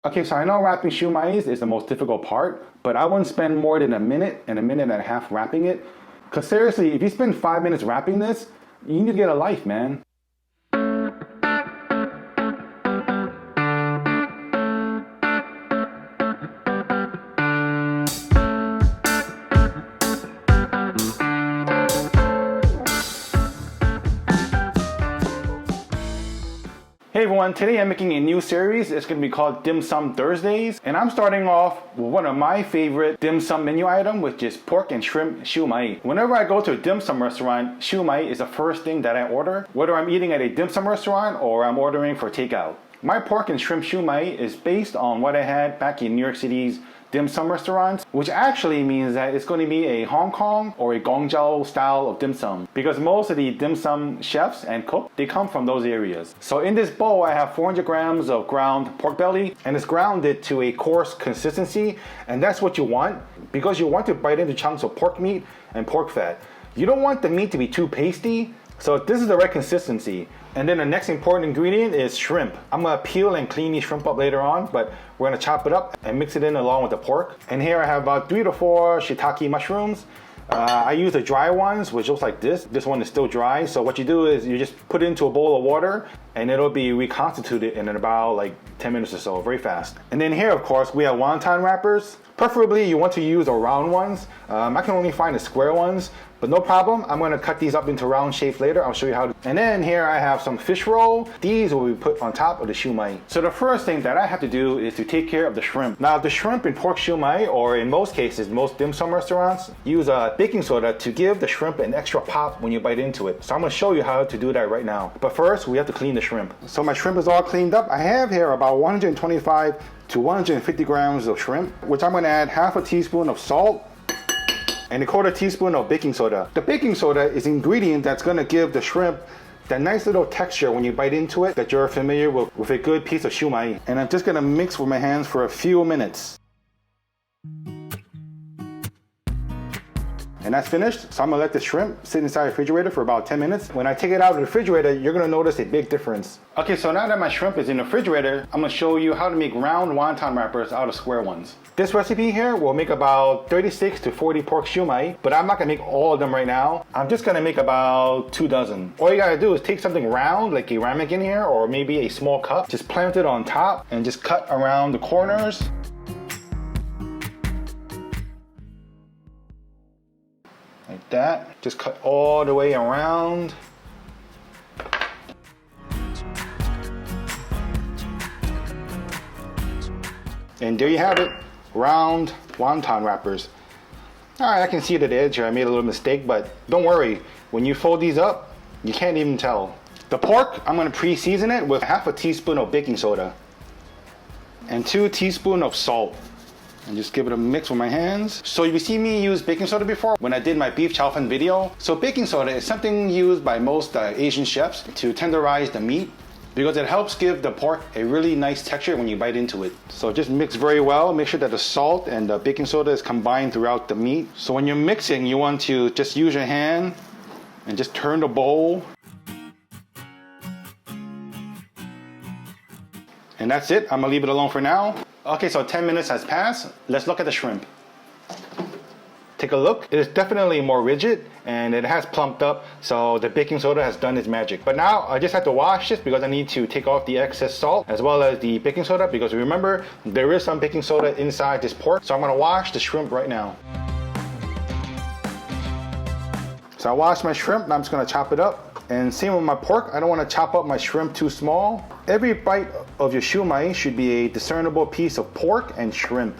Okay, so I know wrapping shumais is the most difficult part, but I wouldn't spend more than a minute and a half wrapping it. Because seriously, if you spend 5 minutes wrapping this, you need to get a life, man. Hey everyone, today I'm making a new series. It's going to be called Dim Sum Thursdays. And I'm starting off with one of my favorite dim sum menu item, which is pork and shrimp shumai. Whenever I go to a dim sum restaurant, shumai is the first thing that I order, whether I'm eating at a dim sum restaurant or I'm ordering for takeout. My pork and shrimp shumai is based on what I had back in New York City's dim sum restaurants, which actually means that it's going to be a Hong Kong or a Guangzhou style of dim sum, because most of the dim sum chefs and cooks, they come from those areas. So in this bowl I have 400 grams of ground pork belly, and it's grounded to a coarse consistency, and that's what you want because you want to bite into chunks of pork meat and pork fat. You don't want the meat to be too pasty, so this is the right consistency. And then the next important ingredient is shrimp. I'm gonna peel and clean these shrimp up later on, but we're gonna chop it up and mix it in along with the pork. And here I have about 3 to 4 shiitake mushrooms. I use the dry ones, which looks like this. This one is still dry. So what you do is you just put it into a bowl of water and it'll be reconstituted in about like 10 minutes or so, very fast. And then here, of course, we have wonton wrappers. Preferably you want to use the round ones. I can only find the square ones, but no problem. I'm gonna cut these up into round shapes later. I'll show you how to. And then here I have some fish roll. These will be put on top of the shumai. So the first thing that I have to do is to take care of the shrimp. Now the shrimp in pork shumai, or in most cases, most dim sum restaurants, use baking soda to give the shrimp an extra pop when you bite into it. So I'm gonna show you how to do that right now. But first, we have to clean the shrimp. So my shrimp is all cleaned up. I have here about 125 to 150 grams of shrimp, which I'm gonna add half a teaspoon of salt and a quarter teaspoon of baking soda. The baking soda is an ingredient that's gonna give the shrimp that nice little texture when you bite into it that you're familiar with a good piece of shumai. And I'm just gonna mix with my hands for a few minutes. And that's finished, so I'm gonna let the shrimp sit inside the refrigerator for about 10 minutes. When I take it out of the refrigerator, you're gonna notice a big difference. Okay, so now that my shrimp is in the refrigerator, I'm gonna show you how to make round wonton wrappers out of square ones. This recipe here will make about 36 to 40 pork shumai, but I'm not gonna make all of them right now. I'm just gonna make about 2 dozen. All you gotta do is take something round, like a ramekin here, or maybe a small cup, just plant it on top and just cut around the corners. Like that. Just cut all the way around. And there you have it, round wonton wrappers. All right, I can see the edge here. I made a little mistake, but don't worry. When you fold these up, you can't even tell. The pork, I'm gonna pre-season it with half a teaspoon of baking soda and 2 teaspoons of salt. And just give it a mix with my hands. So you've seen me use baking soda before when I did my beef chow fan video. So baking soda is something used by most Asian chefs to tenderize the meat because it helps give the pork a really nice texture when you bite into it. So just mix very well. Make sure that the salt and the baking soda is combined throughout the meat. So when you're mixing, you want to just use your hand and just turn the bowl. And that's it. I'm gonna leave it alone for now. Okay, so 10 minutes has passed. Let's look at the shrimp. Take a look. It is definitely more rigid and it has plumped up, so the baking soda has done its magic. But now I just have to wash this because I need to take off the excess salt as well as the baking soda, because remember, there is some baking soda inside this pork. So I'm gonna wash the shrimp right now. So I washed my shrimp, now I'm just gonna chop it up. And same with my pork, I don't want to chop up my shrimp too small. Every bite of your shumai should be a discernible piece of pork and shrimp.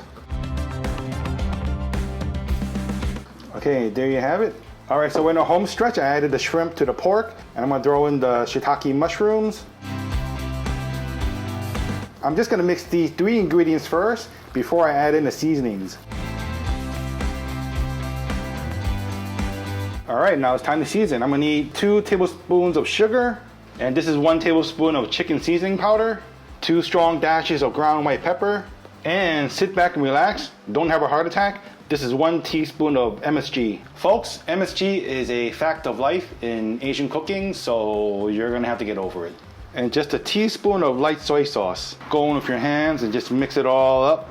Okay, there you have it. All right, so in the home stretch, I added the shrimp to the pork, and I'm gonna throw in the shiitake mushrooms. I'm just gonna mix these 3 ingredients first before I add in the seasonings. All right, now it's time to season. I'm gonna need 2 tablespoons of sugar, and this is 1 tablespoon of chicken seasoning powder, 2 strong dashes of ground white pepper, and sit back and relax. Don't have a heart attack. This is 1 teaspoon of MSG. Folks, MSG is a fact of life in Asian cooking, so you're gonna have to get over it. and just a teaspoon of light soy sauce. Go in with your hands and just mix it all up.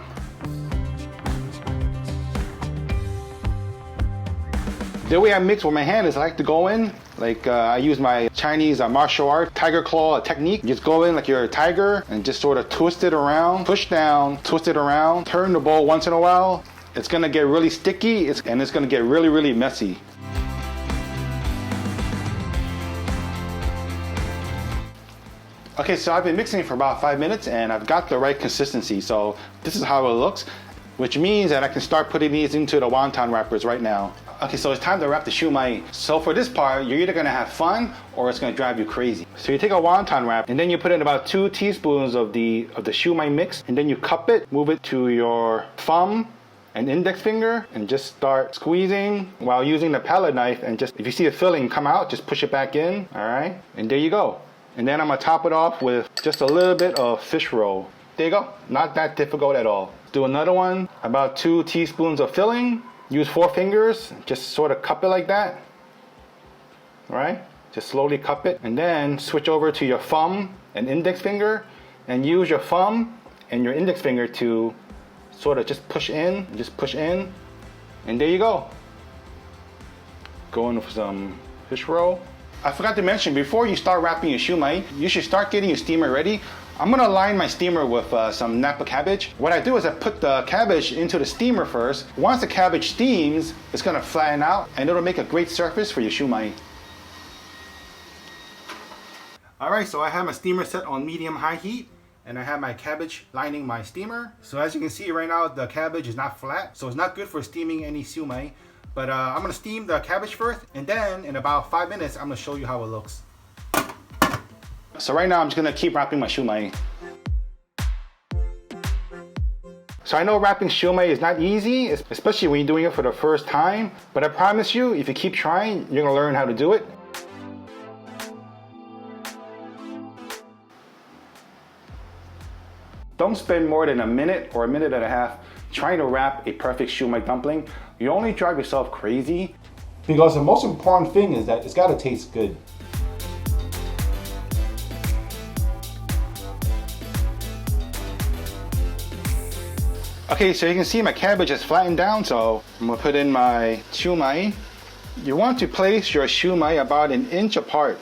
The way I mix with my hand is I like to go in like I use my Chinese martial art tiger claw technique. Just go in like you're a tiger and just sort of twist it around, push down, twist it around, turn the bowl once in a while. It's gonna get really sticky and it's gonna get really, really messy. Okay, so I've been mixing it for about 5 minutes and I've got the right consistency. So this is how it looks, which means that I can start putting these into the wonton wrappers right now. Okay, so it's time to wrap the shumai. So for this part, you're either gonna have fun or it's gonna drive you crazy. So you take a wonton wrap and then you put in about 2 teaspoons of the shumai mix, and then you cup it, move it to your thumb and index finger, and just start squeezing while using the palette knife, and just, if you see the filling come out, just push it back in, all right? And there you go. And then I'm gonna top it off with just a little bit of fish roll. There you go, not that difficult at all. Do another one, about 2 teaspoons of filling. Use 4 fingers, just sort of cup it like that, all right? Just slowly cup it, and then switch over to your thumb and index finger, and use your thumb and your index finger to sort of just push in, and there you go. Go in with some fish roll. I forgot to mention, before you start wrapping your shumai, you should start getting your steamer ready. I'm gonna line my steamer with some Napa cabbage. What I do is I put the cabbage into the steamer first. Once the cabbage steams, it's gonna flatten out and it'll make a great surface for your shumai. All right, so I have my steamer set on medium-high heat, and I have my cabbage lining my steamer. So as you can see right now, the cabbage is not flat, so it's not good for steaming any shumai. But I'm gonna steam the cabbage first, and then in about 5 minutes, I'm gonna show you how it looks. So right now I'm just gonna keep wrapping my shumai. So I know wrapping shumai is not easy, especially when you're doing it for the first time, but I promise you, if you keep trying, you're gonna learn how to do it. Don't spend more than a minute or a minute and a half trying to wrap a perfect shumai dumpling. You only drive yourself crazy. Because the most important thing is that it's gotta taste good. Okay, so you can see my cabbage is flattened down, so I'm gonna put in my shumai. You want to place your shumai about 1 inch apart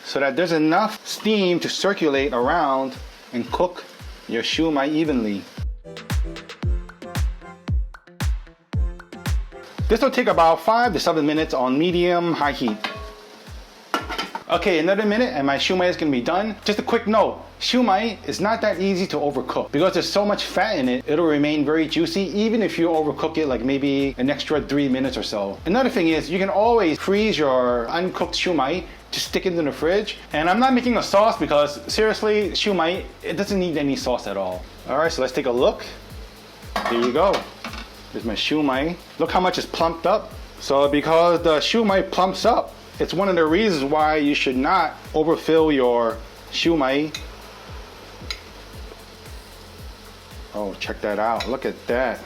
so that there's enough steam to circulate around and cook your shumai evenly. This will take about 5 to 7 minutes on medium-high heat. Okay, another minute and my shumai is gonna be done. Just a quick note, shumai is not that easy to overcook because there's so much fat in it, it'll remain very juicy even if you overcook it like maybe an extra 3 minutes or so. Another thing is you can always freeze your uncooked shumai, just stick it in the fridge. And I'm not making a sauce because seriously, shumai, it doesn't need any sauce at all. All right, so let's take a look. There you go. There's my shumai. Look how much is plumped up. So because the shumai plumps up, it's one of the reasons why you should not overfill your shumai. Oh, check that out. Look at that.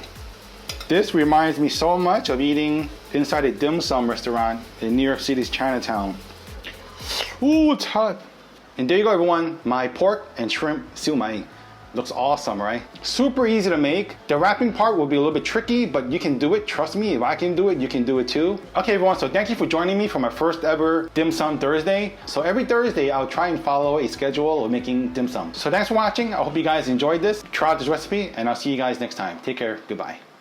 This reminds me so much of eating inside a dim sum restaurant in New York City's Chinatown. Ooh, it's hot. And there you go, everyone. My pork and shrimp shumai. Looks awesome, right? Super easy to make. The wrapping part will be a little bit tricky, but you can do it. Trust me, if I can do it, you can do it too. Okay, everyone, so thank you for joining me for my first ever Dim Sum Thursday. So every Thursday, I'll try and follow a schedule of making dim sum. So thanks for watching. I hope you guys enjoyed this. Try out this recipe, and I'll see you guys next time. Take care. Goodbye.